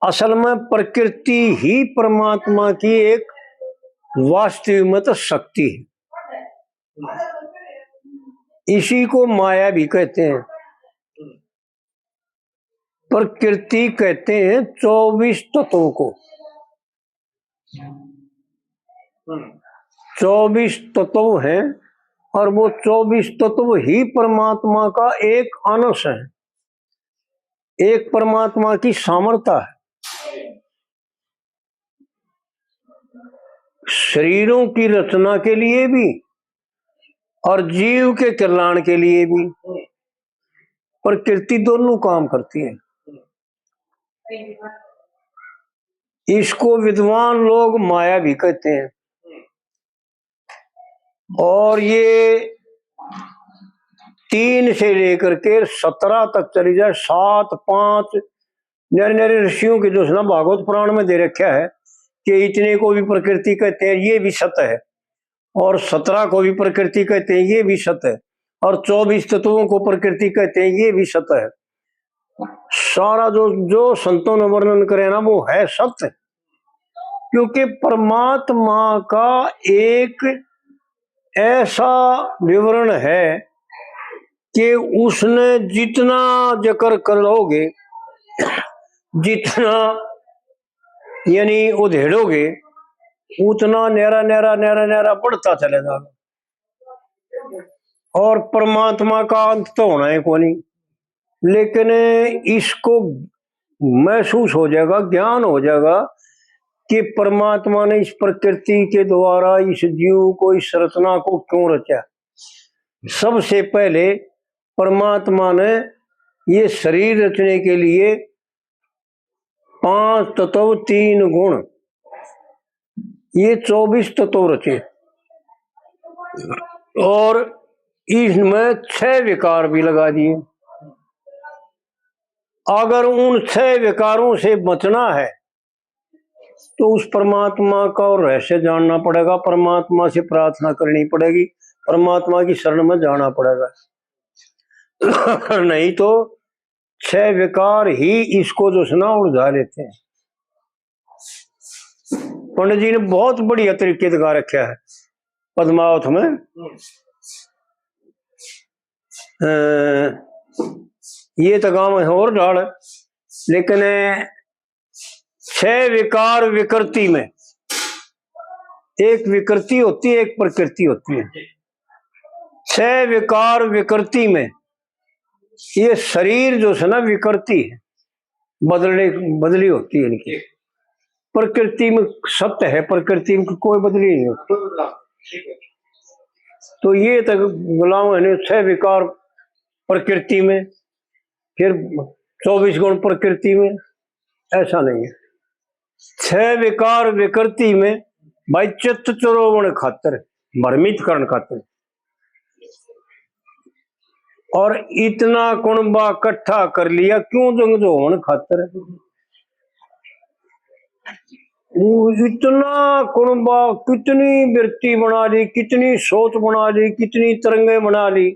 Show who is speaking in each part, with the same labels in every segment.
Speaker 1: असल में प्रकृति ही परमात्मा की एक वास्तविक में तो शक्ति है। इसी को माया भी कहते हैं। प्रकृति कहते हैं 24 तत्वों को। 24 तत्व हैं और वो 24 तत्व ही परमात्मा का एक अंश है, एक परमात्मा की सामर्थ्य है। शरीरों की रचना के लिए भी और जीव के कल्याण के लिए भी प्रकृति दोनों काम करती है। इसको विद्वान लोग माया भी कहते हैं। और ये 3 से लेकर के 17 तक चली जाए, 7, 5 नरे ऋषियों के जो ना भागवत पुराण में दे रखा है कि इतने को भी प्रकृति कहते हैं, ये भी सत्य है। और 17 को भी प्रकृति कहते हैं, ये भी सत्य है। और 24 तत्वों को प्रकृति कहते हैं, ये भी सत्य है। सारा जो संतों ने वर्णन करे ना वो है सत्य। क्योंकि परमात्मा का एक ऐसा विवरण है कि उसने जितना जिक्र करोगे, जितना यानी उधेड़ोगे, उतना न्यारा न्यारा न्यारा न्यारा बढ़ता चलेगा। और परमात्मा का अंत तो होना है कोई नहीं, लेकिन इसको महसूस हो जाएगा, ज्ञान हो जाएगा कि परमात्मा ने इस प्रकृति के द्वारा इस जीव को, इस रचना को क्यों रचा। सबसे पहले परमात्मा ने ये शरीर रचने के लिए 5 तत्व 3 गुण, ये 24 तत्व रचे। और इसमें 6 विकार भी लगा दिए। अगर उन 6 विकारों से बचना है तो उस परमात्मा का रहस्य जानना पड़ेगा, परमात्मा से प्रार्थना करनी पड़ेगी, परमात्मा की शरण में जाना पड़ेगा। नहीं तो 6 विकार ही इसको जो सुना उलझा लेते हैं। पंडित जी ने बहुत बढ़िया तरीके दिखा रखा है पद्मावत में। ये तो गांव है और झाड़, लेकिन 6 विकार विकृति में, एक विकृति होती है, एक प्रकृति होती है। 6 विकार विकृति में ये शरीर जो है ना विकृति है, बदली होती है इनकी। प्रकृति में सत्य है, प्रकृति में कोई बदली नहीं होती। तो ये तक गुलाम है 6 विकार प्रकृति में, फिर 24 गुण प्रकृति में, ऐसा नहीं है। 6 विकार विकृति में भाई चित्त चरोवण खातर, भ्रमित करण खातर। और इतना कुणबा इकट्ठा कर लिया क्यों जंगजोवन खातर। इतना कुणबा, कितनी वृत्ति बना ली, कितनी सोच बना ली, कितनी तरंगे बना ली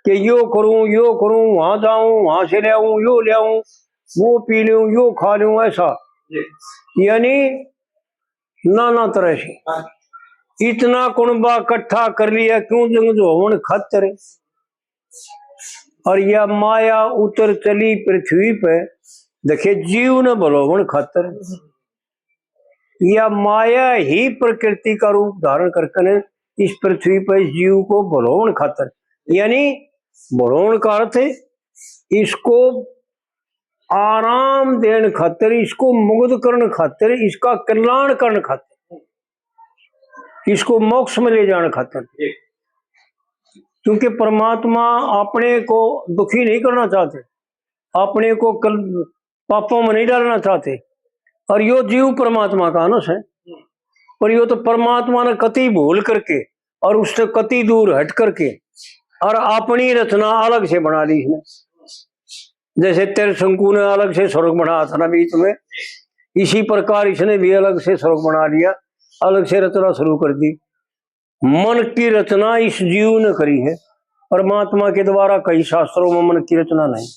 Speaker 1: कि यो करूं, वहां जाऊं, वहां से ले आऊं, यो ले आऊं, वो पी लूं, यो खा लूं, ऐसा। यानी नाना तरह से इतना कुणबा इकट्ठा कर लिया क्यों जंगजोवन खातर। और यह माया उतर चली पृथ्वी पे, देखे जीव न बलोवन खातर। यह माया ही प्रकृति का रूप धारण करके इस पृथ्वी पर जीव को बलोवन खातर, यानी बलोवन का अर्थ है इसको आराम देने खातिर, इसको मुग्ध करने खातिर, इसका कल्याण करने खातिर, इसको मोक्ष में ले जाने खातिर। क्योंकि परमात्मा अपने को दुखी नहीं करना चाहते, अपने को पापों में नहीं डालना चाहते। और यो जीव परमात्मा का अंश है, पर यो तो परमात्मा ने कति भूल करके और उससे कति दूर हट करके और अपनी रचना अलग से बना ली इसने। जैसे तिरशंकु ने अलग से स्वर्ग बनाया था ना बीच में, इसी प्रकार इसने भी अलग से स्वर्ग बना लिया, अलग से रचना शुरू कर दी। मन की रचना इस जीव ने करी है, परमात्मा के द्वारा कई शास्त्रों में मन की रचना नहीं।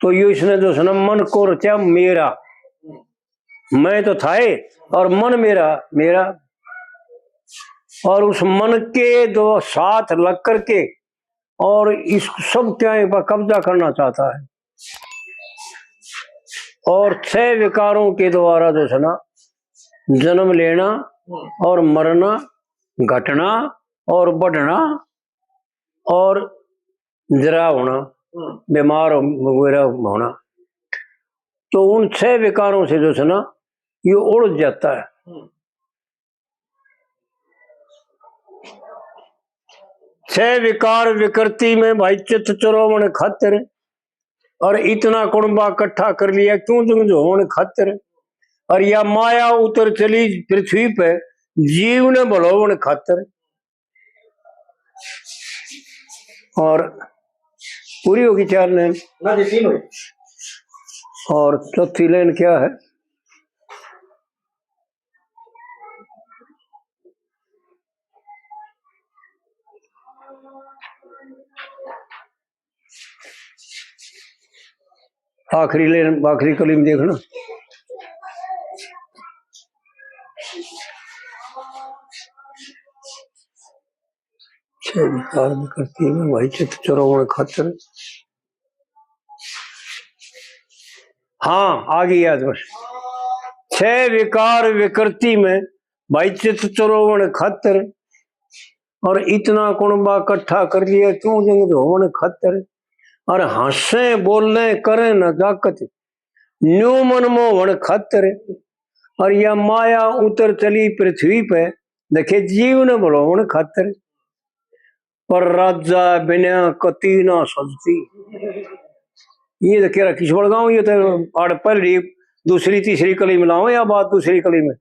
Speaker 1: तो ये इसने जो सुना मन को रचा मेरा, मैं तो था ही, और मन मेरा मेरा, और उस मन के दो साथ लग करके और इस सब क्या पर कब्जा करना चाहता है। और 6 विकारों के द्वारा जो है ना जन्म लेना और मरना, घटना और बढ़ना और जरा होना, बीमार वगैरह होना, तो उन 6 विकारों से जो है ना ये उड़ जाता है। छह विकार विकृति में भाई चित्त चुरावन खातिर, और इतना कुणबा इकट्ठा कर लिया क्यों तुम जो होने खातिर, और या माया उतर चली पृथ्वी पे जीव ने भलोवन खातिर। और पूरी होगी 4 लाइन, और चौथी लाइन क्या है? आखिरी लाइन, आखिरी कलीम देखना। छह विकार विकृति में भाई चित्त चुरावन खातिर। हाँ आ गई याद बस। 6 विकार विकृति में भाई चित्त चुरावन खातिर, और इतना कुणबा इकट्ठा कर लिया क्यों जंग होवन खातिर, और हंसे बोलने करे न जाकत न्यू मन मोहन खातिर, और यह माया उतर चली पृथ्वी पे देखे जीव ने भलोवन खातिर। पर राजा बिना कति ना सजती, ये तो कह रहा किस बड़गांव, ये तो आड़ पहली दूसरी तीसरी कली में लाओ या बात दूसरी कली में,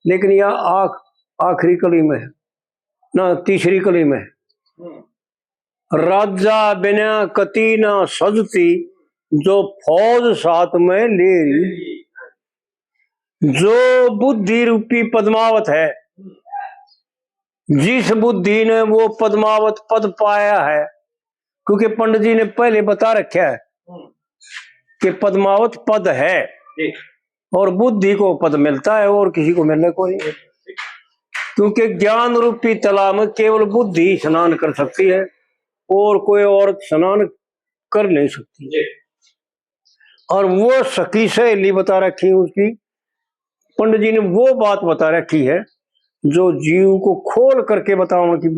Speaker 1: लेकिन यह आखिरी कली में ना तीसरी कली में। राजा बिना कति ना सजती जो फौज साथ में ले रही, जो बुद्धि रूपी पद्मावत है, जिस बुद्धि ने वो पद्मावत पद पाया है, क्योंकि पंडित जी ने पहले बता रखा है कि पद्मावत पद है और बुद्धि को पद मिलता है और किसी को मिलने को नहीं, क्योंकि ज्ञान रूपी तालाब में केवल बुद्धि स्नान कर सकती है और कोई औरत स्नान कर नहीं सकती। और वो सखी सहेली बता रखी है उसकी, पंडित जी ने वो बात बता रखी है जो जीव को खोल करके बताने की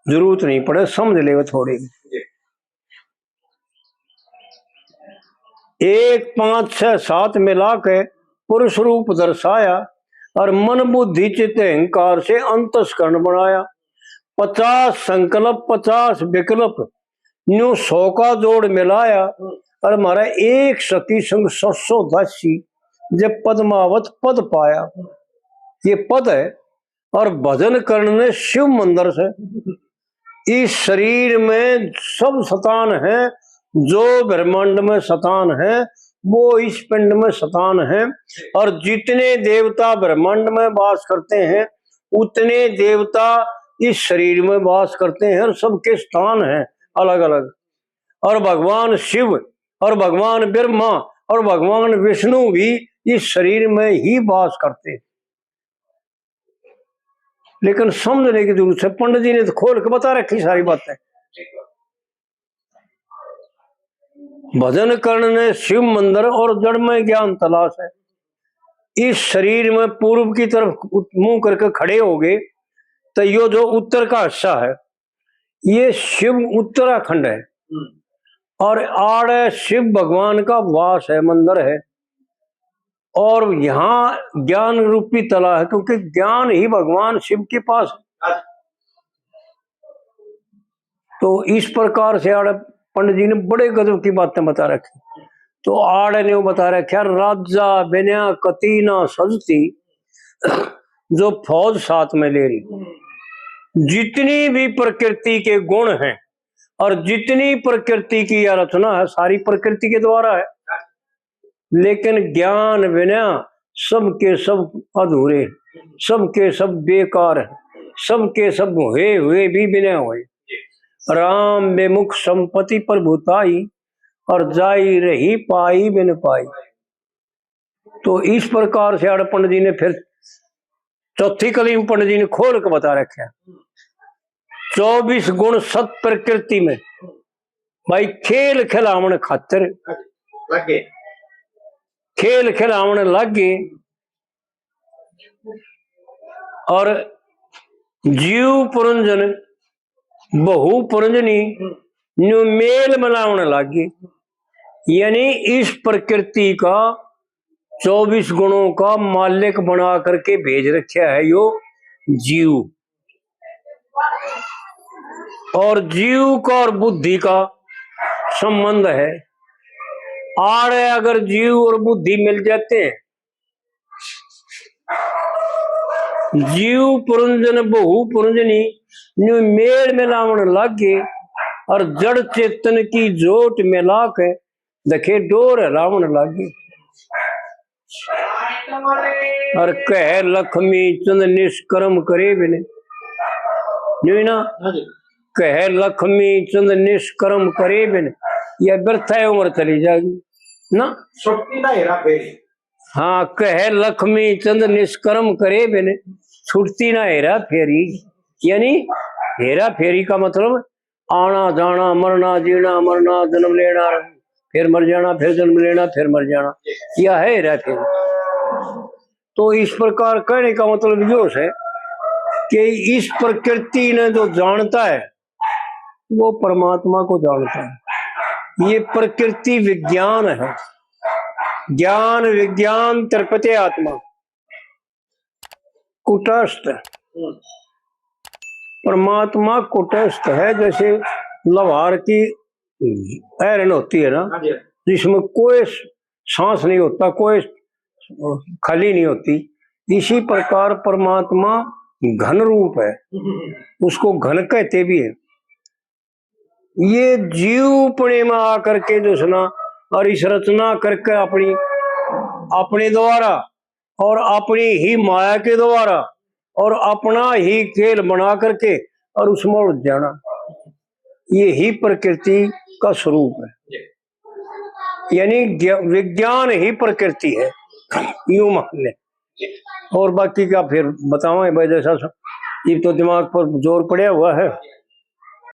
Speaker 1: जरूरत नहीं पड़े, समझ ले थोड़ी। 1 5 6 7 मिला के पुरुष रूप दर्शाया, और मन बुद्धि चित्त अहंकार से अंतस्करण बनाया। 50 संकल्प 50 विकल्प न्यू 100 का जोड़ मिलाया, और हमारा एक सती संग 780 जब पद्मावत पद पाया। ये पद है, और भजन करने शिव मंदिर से इस शरीर में सब शतान है, जो ब्रह्मांड में शतान है वो इस पिंड में शतान है, और जितने देवता ब्रह्मांड में वास करते हैं उतने देवता इस शरीर में वास करते हैं, और सबके स्थान हैं अलग अलग। और भगवान शिव और भगवान ब्रह्मा और भगवान विष्णु भी इस शरीर में ही वास करते हैं, लेकिन समझने की जरूरत है। पंडित जी ने तो खोल के बता रखी सारी बातें। भजन करने शिव मंदिर और जड़ में ज्ञान तलाश है। इस शरीर में पूर्व की तरफ मुंह करके खड़े हो गए तो यो जो उत्तर का हिस्सा है ये शिव उत्तराखंड है, और आड़ शिव भगवान का वास है, मंदिर है, और यहाँ ज्ञान रूपी तला है, क्योंकि ज्ञान ही भगवान शिव के पास है। तो इस प्रकार से आड़ पंडित जी ने बड़े गजब की बातें बता रखी। तो आड़ ने बता रखा राजा बिना कति ना सजती जो फौज साथ में ले रही। जितनी भी प्रकृति के गुण हैं और जितनी प्रकृति की यह रचना है सारी प्रकृति के द्वारा है, लेकिन ज्ञान बिना सबके सब अधूरे, सबके सब बेकार है, सबके सब हुए भी बिना हुए। राम बेमुख संपत्ति प्रभुताई और जाई रही पाई बिन पाई। तो इस प्रकार से आड़ पंडित जी ने फिर चौथी कली में पंडित जी ने खोल के बता रखे 24 गुण सत प्रकृति में भाई खेल खिलावन खातिर
Speaker 2: लगे
Speaker 1: खेल खिलावन लागे और जीव पुरंजन बहु पुरंजनी न्यू मेल मिलावन लागे। यानी इस प्रकृति का 24 गुणों का मालिक बना करके भेज रखा है यो जीव। और जीव का और बुद्धि का संबंध है। आड़ अगर जीव और बुद्धि मिल जाते हैं, जीव पुरंजन बहु पुरंजनी न्यू मेल मिलावन लागे और जड़ चेतन की जोट मिला के देखे डोर रावण लागे। और कह लक्ष्मी चंद निष्कर्म करे बिने ना, कह लक्ष्मी चंद निष्कर्म करे बिने यह व्यर्थ है उम्र चली जाएगी ना। हाँ, कह लक्ष्मी चंद निष्कर्म करे बिने छुटती ना हेरा फेरी। यानी हेरा फेरी का मतलब आना जाना मरना जीना मरना जन्म लेना फिर मर जाना फिर जन्म लेना फिर मर जाना, यह है हेरा फेरी। तो इस प्रकार कहने का मतलब यो है कि इस प्रकृति ने जो जानता है वो परमात्मा को जानता है। ये प्रकृति विज्ञान है, ज्ञान विज्ञान तर्पते आत्मा कुटस्थ। परमात्मा कुटस्थ है। जैसे लवार की आयरन होती है ना, जिसमें कोई सांस नहीं होता, कोई खाली नहीं होती, इसी प्रकार परमात्मा घन रूप है, उसको घन कहते भी है। ये जीवपणे में आकर के जो सुना और इस रचना करके अपने द्वारा और अपनी ही माया के द्वारा और अपना ही खेल बना करके और उसमें उड़ जाना, ये ही प्रकृति का स्वरूप है। यानी विज्ञान ही प्रकृति है, यूं मान ले। और बाकी का फिर बताओ भाई, जैसा ये तो दिमाग पर जोर पड़ा हुआ है।